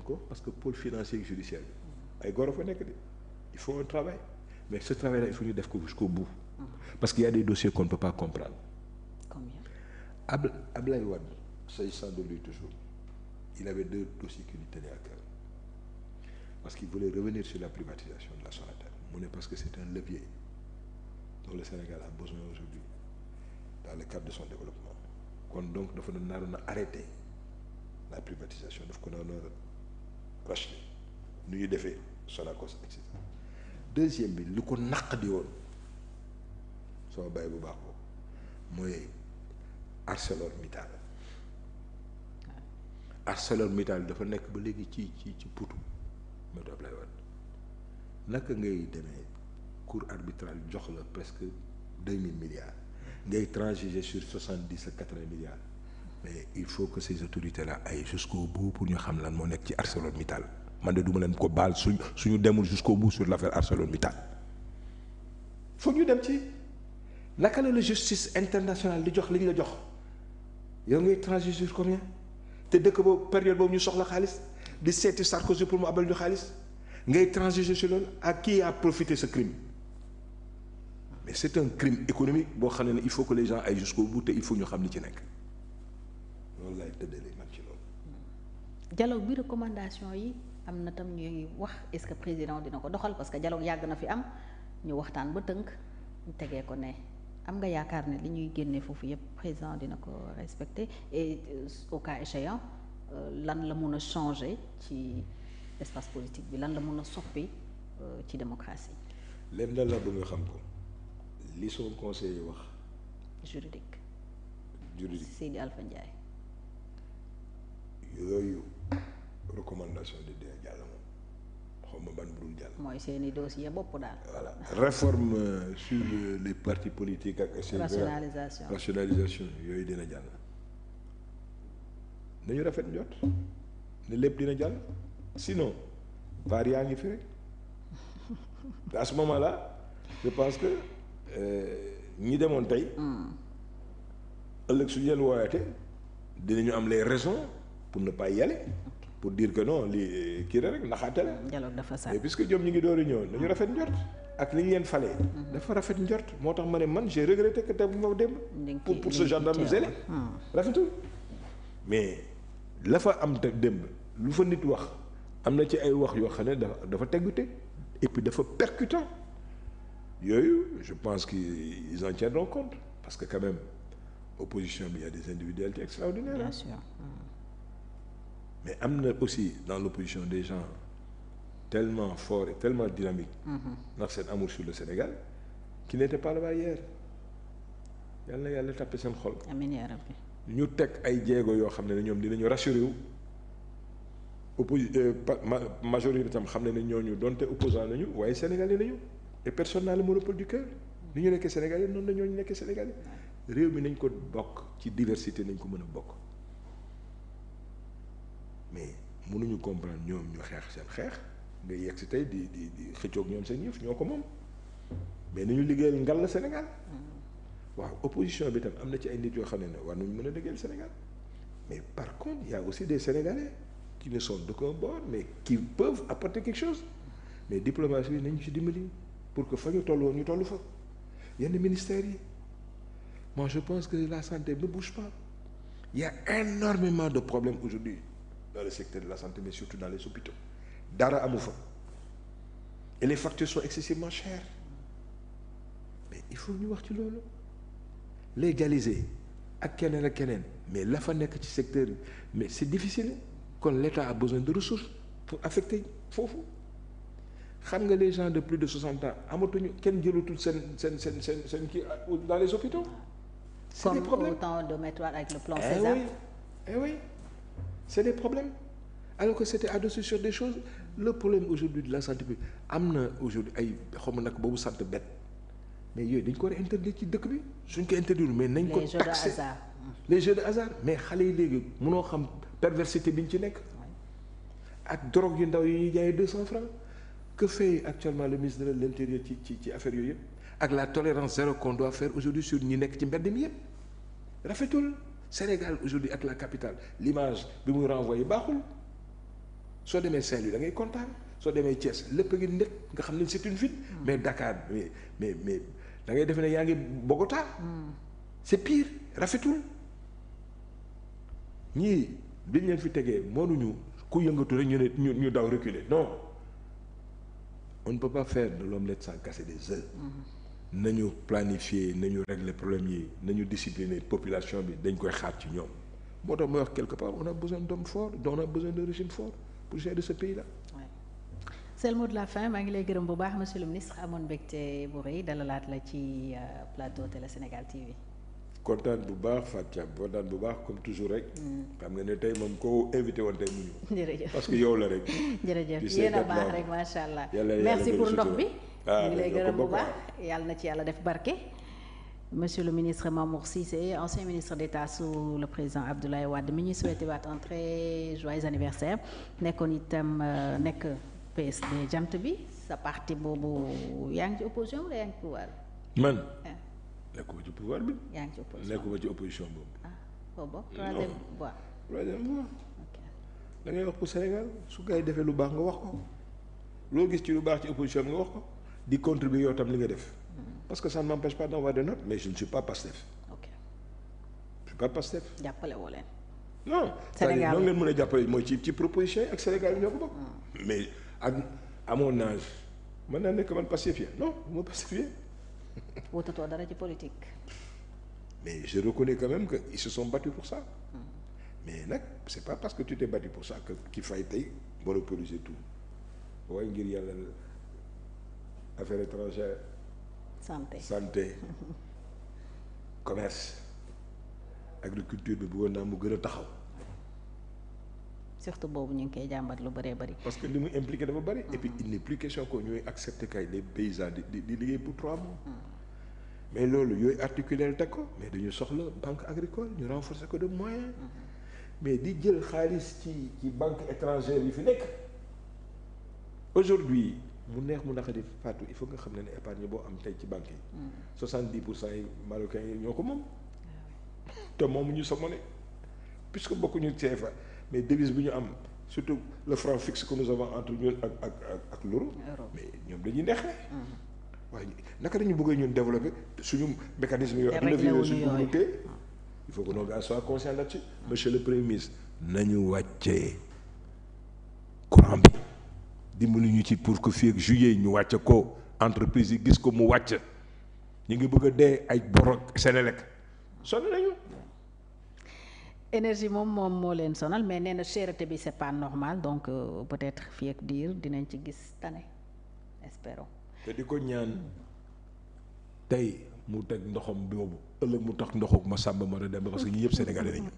ko parce que pôle financier et judiciaire bi ay góor a fa nekk de il faut un travail mais ce travail là il faut ñu def ko jusqu'au bout parce qu'il y a des dossiers qu'on ne peut pas comprendre. Combien? Ablaye Wade, s'agissant de lui toujours, il avait 2 dossiers qui lui tenaient à cœur parce qu'il voulait revenir sur la privatisation de la Sonatel mu ne parce que c'est un levier dont le Sénégal a besoin aujourd'hui dans le cadre de son développement kon donc dafa doon naroon a arrêter la privatisation daf ko naroon a racheter nu ñu defee Sonacos et cetera. Deuxième bi lu ko naq di woon soo bàyyi bu baax boobu mooy ArcelorMittal. ArcelorMittal dafa nekk ba léegi ci putu météo Ablaye Wade naka ngay demee cour arbitrale jox la presque 2000 milliards ngay transiger sur 70 à 80 milliards mais il faut que ces autorités là aillent jusqu'au bout pour ñu xam lan moo nekk ci ArcelorMittal man de duma leen ko baal suñu demul jusqu'au bout sur l'affaire ArcelorMittal foog ñu dem ci naka la justice internationale di jox li ñu la jox yow ngay transiger sur combien te dëkk boobu période boobu ñu soxla xaalis di seeti Sarkozy pour mu abal ñu xaalis ngay transiger sur loolu à qui a profité ce crime mais c'est un crime économique boo xam ne il faut que les gens aillent jusqu'au bout te il faut ñu xam li ci nekk loolu lay tëddalee man ci loolu. dialogue bi recommandation yi am na tam ñuy wax est-ce que président dina ko doxal parce que dialogue yàgg na fi am ñu waxtaan ba tënk ñu tegee ko ne am nga yaakaar ne li ñuy génne foofu yëpp président dina ko respecter et au cas échéant lan la mun a changer ci espace politique bi lan la mun a soppi ci démocratie. lenn la bëgg nga xam ko li son conseiller wax. juridique. Seydi Alpha Ndiaye. yooyu recommandation de dina jàll moom xaw ma ban bu dul jàll. mooy seeni dossier bopp daal. voilà réforme sur les partis politiques ak. rationalisation yooyu dina jàll. nañu rafet njot ne lépp dina jàll sinon vaar yaa ngi fi rek à ce moment là je pense que ñi demoon tey. ëllëg su ñu leen wooyate dinañu am les raisons pour ne pas y aller pour dire que non lii kii rek naxaate la. dialogue dafa sax mais puisque ñoom ñu ngi door a ñëw nañu rafet njort ak li ñu leen falee. dafa rafet njort moo tax ma ne man j'ai regretté que tey bu ma dem. pour ce gendarme zélé rafetul mais la fa am te démb lu fa nit wax am na ci ay wax yoo xam ne dafa teggute et puis dafa percutant yooyu je pense qu'ils en tiendront compte parce que quand même opposition bi y a des individualités extraordinaires. Bien sûr. mais am na aussi dans l'opposition des gens tellement forts et tellement dynamiques. ndax seen amour sur le Sénégal qui n'étaient pas là-bas hier yal na yàlla tàppe seen xol. amiin yaa rabbi. ñu teg ay jéego yoo xam ne ñoom dinañu rassuré wu majorité tam xam ne ñooñu donte opposant nañu waaye sénégalais nañu et personne n'a le monopole du cœur ni ñu nekkee sénégalais noonu la ñooñu nekkee sénégalais réew mi nañ ko bokk ci diversité nañ ko mën a bokk mais mënuñu comprendre ñoom ñu xeex seen xeex nga yegg si tey di xëccoog ñoom seen yëf ñoo ko moom mais nañu liggéeyal ngal la Sénégal waaw opposition bi tam am na ci ay nit yoo xam ne war nañu mën a liggéeyal Sénégal mais par contre il y a aussi des Sénégalais qui ne sont d'aucun bord mais qui peuvent apporter quelque chose mais diplomatie bi nañu ci dimbali pour que fa ñu toll woon ñu toll fa yenn ministères yi moi je pense que la santé ne bouge pas il y a énormément de problèmes aujourd'hui dans le secteur de la santé mais surtout dans les hôpitaux dara amu fa et les factures sont excessivement chères mais il faut ñu wax ci loolu légaliser ak keneen mais la fa nekk ci secteur bi mais c'est difficile kon l'État a besoin de ressources pour affecter foofu xam nga les gens de plus de 60 ans amatuñu kenn jëlatul seen kii dans les hôpitaux. c'est des problèmes comme au temps de Maître Wade avec le plan Sésame. oui c'est des problèmes alors que c'était adossé sur des choses le problème aujourd'hui de la santé bi am na aujourd'hui ay xaw ma nag boobu sant bête mais yooyu dañ ko war a interdire ci dëkk bi suñ ko interdire mais nañ ko taxer les jeux de hasard mais xale yi léegi mënoo xam perversité bi ñu ci nekk ak drogue yu ndaw yi ñuy jaayee 200 francs que fait actuellement le ministre de l'Intérieur ci affaire yooyu yëpp ak la tolérance zéro qu'on doit faire aujourd'hui sur ñi nekk ci mbedd mi yëpp rafetul Sénégal aujourd'hui ak la capitale l'image bi muy renvoyé baaxul soo demee Saint-Louis da ngay kontaan soo demee Thiès lépp a ngi nekk nga xam ne c'est une ville. mais Dakar mais da ngay defe ne yaa ngi Bogota. c'est pire rafetul ñii biñ leen fi tegee mënuñu ku yëngatu rek ñu daw reculer non on ne peut pas faire de l'omelette sans casser des œufs. nañu planifier nañu régler problème yi nañu discipliner population bi dañ koy xaar ci ñoom moo tax mooy wax quelque part on a besoin d'hommes forts on a besoin de régime fort pour gérer ce pays là. c'est le mot de la fin maa ngi lay gërëm bu baax monsieur le ministre amoon mbégte bu rëy dalalaat la ci plateau Télé Sénégal TV. kontaan bu baax Fatou Thiam kontaan bu baax comme toujours rek. xam nga ne tey moom koo invité woon tey mu ñëw. jërëjëf parce que yow la rek. jërëjëf yéen a baax rek macha allah. merci pour ndox bi. ñu ngi lay gërëm bu baax yàlla na ci yàlla def barke. monsieur le ministre Mamour Cissé ancien ministre d'État sous le président Abdoulaye Wade mi ñuy souhaité waat un très joyeux anniversaire nekkoon itam nekk PSD jant bi sa parti boobu yaa ngi ci opposition wala yaa ngi ci pouvoir. man. nekkuma ci pouvoir bi. yaa ngi ci opposition nekkuma ci opposition boobu. ah boobu troisième voie. troisième voie. ok da ngay wax pour Sénégal su gars yi defee lu baax nga wax ko loo gis ci lu baax ci opposition bi nga wax ko di contribuer yow tam li nga def. parce que ça ne m'empêche pas d'avoir des notes mais je ne suis pas Pastef. ok je suis pas Pastef. jàppale woo leen. non Sénégal noonu leen mën a jàppale mooy ci proposition yi ak Sénégal yi ñoo ko bokk. mais à mon âge mën naa nekk man pastefien non moo pastefien. wutatoo dara ci politique. mais je reconnais quand même que ils se sont battus pour ça. mais nag c'est pas parce que tu t'es battu pour ça que qu'il faille tey monopoliser tout waaye ngir yàlla affaires étrangères. santé commerce agriculture bi bëggoon naa mu gën a taxaw. surtout boobu ñu ngi koy jàmbat lu bëree bëri. parce que li mu impliqué dafa bëri. et puis il n'est plus question que ñooy accepter kay les paysans di liggéey pour 3 mois. mais loolu yooyu articuler teg ko mais dañu soxla banque agricole ñu renforcer ko de moyens. mais di jël xaalis ci banque étrangère yi fi nekk aujourd'hui mu neex mu naqari Fatou il faut nga xam ne épargne boo am tey ci banque yi. 70% yi marocains yi ñoo ko moom. te moomu ñu sa monnaie puisque bokkuñu CFA mais devise bi ñu am surtout le franc fixe que nous avons entre ñun ak l'euro mais ñoom dañuy neexee. waaye naka dañu bëggee ñun développer suñu mécanisme yooyu. am na suñu communauté. il faut que nos gars soient conscients là-dessus. monsieur le premier ministre nañu wàccee courant bi. dimbali ñu ci pour que fii ak juillet ñu wàcc ko entreprise yi gis ko mu wàcc ñu ngi bëgg a dee ay bor ak Senelec sonn nañu. énergie moom moo leen sonal mais nee na cherté bi c'est pas normal donc peut-être fii ak diir dinañ ci gis tane espérons. te di ko ñaan tey mu teg ndoxam boobu ëllëg mu tax ndoxu ma sàmba ma dem parce que ñi yëpp sénégalais nañu.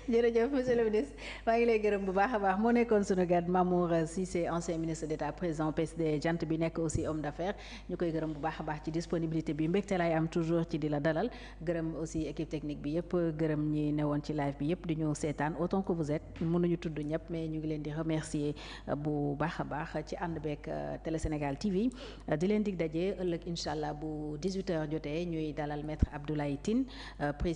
jërëjëf monsieur le ministre maa ngi lay gërëm bu baax a baax moo nekkoon sunu gan Mamour Cissé ancien ministre d'État président PSD jant bi nekk aussi homme d'affaires ñu koy gërëm bu baax a baax ci disponibilité bi mbégte lay am toujours ci di la dalal gërëm aussi équipe technique bi yëpp gërëm ñi newoon ci live bi yëpp di ñu seetaan autant que vous êtes mënuñu tudd ñëpp mais ñu ngi leen di remercier bu baax a baax ci ànd beeg Télé Sénégal TV di leen dig daje ëllëg incha allah bu 18h jotee ñuy dalal maître Abdoulaye Tine président